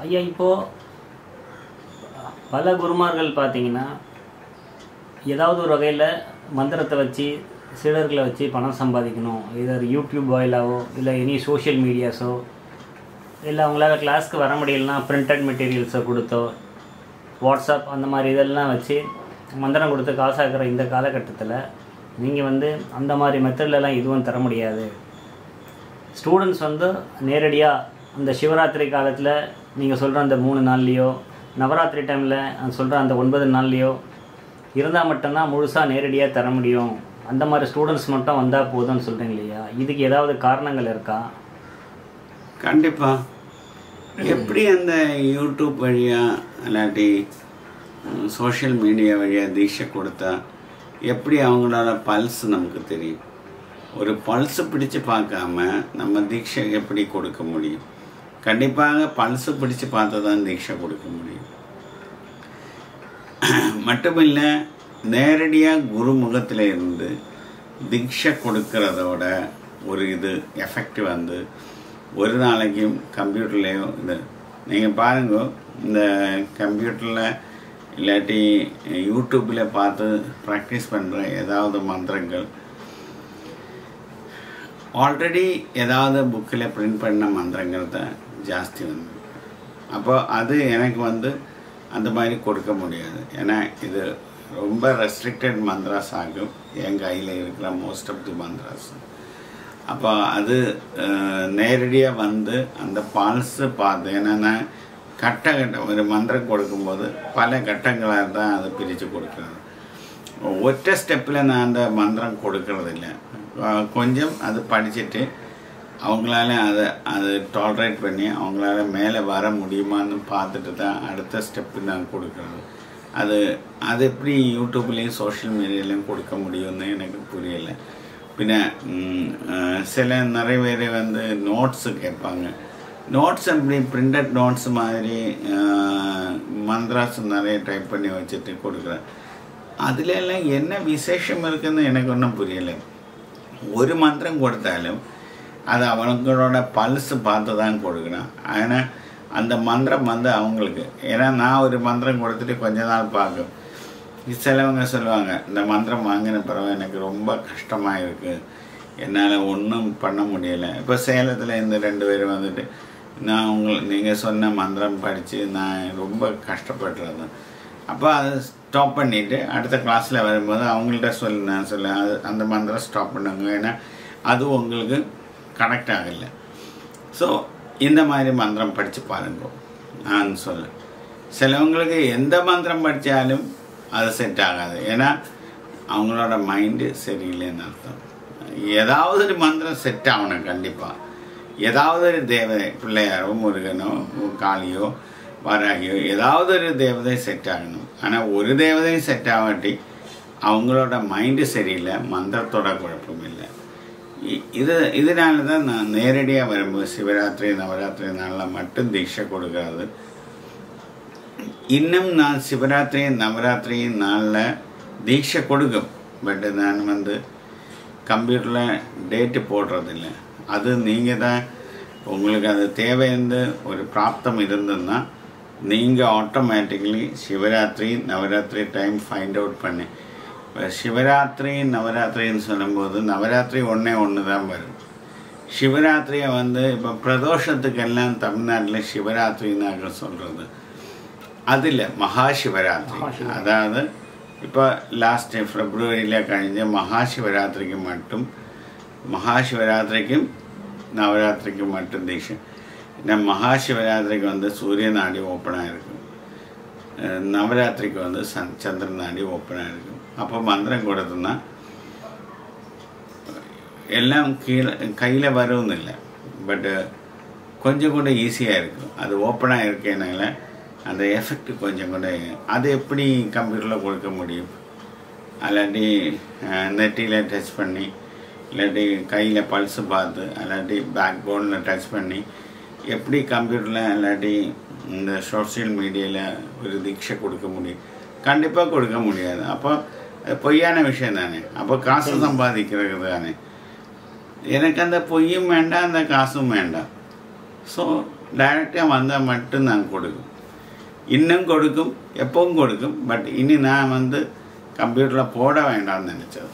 ஐயா இப்போது பல குருமார்கள் பார்த்தீங்கன்னா ஏதாவது ஒரு வகையில் மந்திரத்தை வச்சு சீடர்களை வச்சு பணம் சம்பாதிக்கணும், இதர் யூடியூப் வாயிலாவோ இல்லை எனி சோஷியல் மீடியாஸோ, இல்லை அவங்களால கிளாஸ்க்கு வர முடியலன்னா பிரிண்டட் மெட்டீரியல்ஸை கொடுத்தோ, வாட்ஸ்அப் அந்த மாதிரி இதெல்லாம் வச்சு மந்திரம் கொடுத்து காசாக்குற இந்த காலகட்டத்தில் நீங்கள் அந்த மாதிரி மெத்தட்லலாம் எதுவும் தர முடியாது. ஸ்டூடெண்ட்ஸ் நேரடியாக அந்த சிவராத்திரி காலத்தில் நீங்கள் சொல்கிற அந்த 3 நாள்லேயோ, நவராத்திரி டைமில் சொல்கிற அந்த 9 நாள்லேயோ இருந்தால் மட்டும்தான் முழுசாக நேரடியாக தர முடியும், அந்த மாதிரி ஸ்டூடெண்ட்ஸ் மட்டும் வந்தால் போதும்னு சொல்கிறீங்க இல்லையா? இதுக்கு ஏதாவது காரணங்கள் இருக்கா? கண்டிப்பாக. எப்படி அந்த யூடியூப் வழியாக இல்லாட்டி சோஷியல் மீடியா வழியாக தீட்சை கொடுத்தா எப்படி அவங்களோட பல்ஸ் நமக்கு தெரியும்? ஒரு பல்ஸு பிடிச்சு பார்க்காம நம்ம தீட்சை எப்படி கொடுக்க முடியும்? கண்டிப்பாக பல்ஸு பிடிச்சு பார்த்தா தான் தீட்சை கொடுக்க முடியும். மட்டுமில்லை, நேரடியாக குருமுகத்தில் இருந்து தீட்சை கொடுக்கறதோட ஒரு இது எஃபெக்ட் ஒரு நாளைக்கும் கம்ப்யூட்டர்லேயோ இது நீங்கள் பாருங்க, இந்த கம்ப்யூட்டரில் இல்லாட்டி யூடியூப்பில் பார்த்து ப்ராக்டிஸ் பண்ணுற ஏதாவது மந்திரங்கள் ஆல்ரெடி ஏதாவது புக்கில் பிரிண்ட் பண்ண மந்திரங்கள் தான் ஜாஸ்தி அப்போ அது எனக்கு அந்த மாதிரி கொடுக்க முடியாது. ஏன்னா இது ரொம்ப ரெஸ்ட்ரிக்டட் மந்த்ராஸ் ஆகும் என் கையில் இருக்கிற மோஸ்ட் ஆஃப் தி மந்த்ராஸ். அப்போ அது நேரடியாக அந்த பால்ஸு பார்த்து, ஏன்னா கட்டம் ஒரு மந்திரம் கொடுக்கும்போது பல கட்டங்களாக தான் அதை பிரித்து கொடுக்குறது. ஒற்றை ஸ்டெப்பில் நான் அந்த மந்திரம் கொடுக்கறதில்ல. கொஞ்சம் அது படிச்சுட்டு அவங்களால அதை டாலரேட் பண்ணி அவங்களால மேலே வர முடியுமான்னு பார்த்துட்டு தான் அடுத்த ஸ்டெப்பு நான் கொடுக்குறது. அது எப்படி யூடியூப்லேயும் சோஷியல் மீடியாலையும் கொடுக்க முடியும்னு எனக்கு புரியலை. பின்ன நிறைய பேர் நோட்ஸு கேட்பாங்க. நோட்ஸ் எப்படி பிரிண்டட் நோட்ஸ் மாதிரி மந்த்ராஸ் நிறைய டைப் பண்ணி வச்சுட்டு கொடுக்குறேன். அதுலெல்லாம் என்ன விசேஷம் இருக்குதுன்னு எனக்கு ஒன்றும் புரியலை. ஒரு மந்திரம் கொடுத்தாலும் அது அவங்களோட பல்ஸ் பார்த்து தான் கொடுக்குறேன். ஆனால் அந்த மந்திரம் அவங்களுக்கு, ஏன்னா நான் ஒரு மந்திரம் கொடுத்துட்டு கொஞ்ச நாள் பார்க்கும் சிலவங்க சொல்லுவாங்க, இந்த மந்திரம் வாங்கின பிறகு எனக்கு ரொம்ப கஷ்டமாக இருக்குது, என்னால் ஒன்றும் பண்ண முடியலை. இப்போ சேலத்தில் இந்த 2 பேர் நான் நீங்கள் சொன்ன மந்திரம் படித்து நான் ரொம்ப கஷ்டப்படுறது. அப்போ அதை ஸ்டாப் பண்ணிவிட்டு அடுத்த கிளாஸில் வரும்போது அவங்கள்ட்ட நான் சொல்ல அந்த மந்திரம் ஸ்டாப் பண்ணுங்க, ஏன்னா அது உங்களுக்கு கனெக்ட் ஆகலை. ஸோ இந்த மாதிரி மந்திரம் படித்து பாருங்க நான் சொல்ல. சிலவங்களுக்கு எந்த மந்திரம் படித்தாலும் அது செட் ஆகாது, ஏன்னா அவங்களோட மைண்டு சரியில்லைன்னு அர்த்தம். ஏதாவது ஒரு மந்திரம் செட் ஆகணும் கண்டிப்பாக. ஏதாவது ஒரு தேவதை, பிள்ளையாரோ முருகனோ காளியோ வராகியோ ஏதாவது ஒரு தேவதை செட் ஆகணும். ஆனால் ஒரு தேவதையும் செட் ஆகாட்டி அவங்களோட மைண்டு சரியில்லை, மந்திரத்தோட குழப்பம் இல்லை. இதனால தான் நான் நேரடியாக வரும்போது சிவராத்திரி நவராத்திரி நாளில் மட்டும் தீட்சை கொடுக்கறது. இன்னும் நான் சிவராத்திரி நவராத்திரி நாளில் தீட்சை கொடுக்கும், பட் நான் கம்ப்யூட்டரில் டேட்டு போடுறதில்லை. அது நீங்கள் தான் உங்களுக்கு அது தேவைன்னு ஒரு பிராப்தம் இருந்ததுன்னா நீங்கள் automatically Shivaratri Navaratri time find out பண்ணி, இப்போ சிவராத்திரி நவராத்திரின்னு சொல்லும்போது நவராத்திரி ஒன்று தான் வரும். சிவராத்திரியை இப்போ பிரதோஷத்துக்கெல்லாம் தமிழ்நாட்டில் சிவராத்திரின்னு சொல்கிறது அது இல்லை, மகா சிவராத்திரி. அதாவது இப்போ லாஸ்ட்டு Februaryயில் கழிஞ்ச மகா சிவராத்திரிக்கு மட்டும், மகா சிவராத்திரிக்கும் நவராத்திரிக்கும் மட்டும் தீட்சை. இந்த மகா சிவராத்திரிக்கு சூரிய நாடி ஓப்பனாக இருக்கும், நவராத்திரிக்கு சந்திரன் நாடி ஓப்பனாக இருக்கும். அப்போ மந்திரம் கொடுத்தோன்னா எல்லாம் கையில் வருவதில்லை, பட்டு கொஞ்சம் கூட ஈஸியாக இருக்கும். அது ஓப்பனாக இருக்கனால அந்த எஃபெக்ட் கொஞ்சம் கூட. அது எப்படி கம்ப்யூட்டரில் கொடுக்க முடியும்? அல்லாட்டி நெட்டியில் டச் பண்ணி, இல்லாட்டி கையில் பல்ஸு பார்த்து, அல்லாட்டி பேக் போனில் டச் பண்ணி எப்படி கம்ப்யூட்டரில் இல்லாட்டி இந்த சோஷியல் மீடியாவில் ஒரு தீட்சை கொடுக்க முடியும்? கண்டிப்பாக கொடுக்க முடியாது. அப்போ பொய்யான விஷயம் தானே. அப்போ காசு சம்பாதிக்கிறது தானே. எனக்கு அந்த பொய்யும் வேண்டாம், அந்த காசும் வேண்டாம். ஸோ டைரெக்டாக வந்தால் மட்டும் நான் கொடுக்கும். இன்னும் கொடுக்கும், எப்பவும் கொடுக்கும். பட் இனி நான் கம்ப்யூட்டரில் போட வேண்டாம்னு நினச்சது.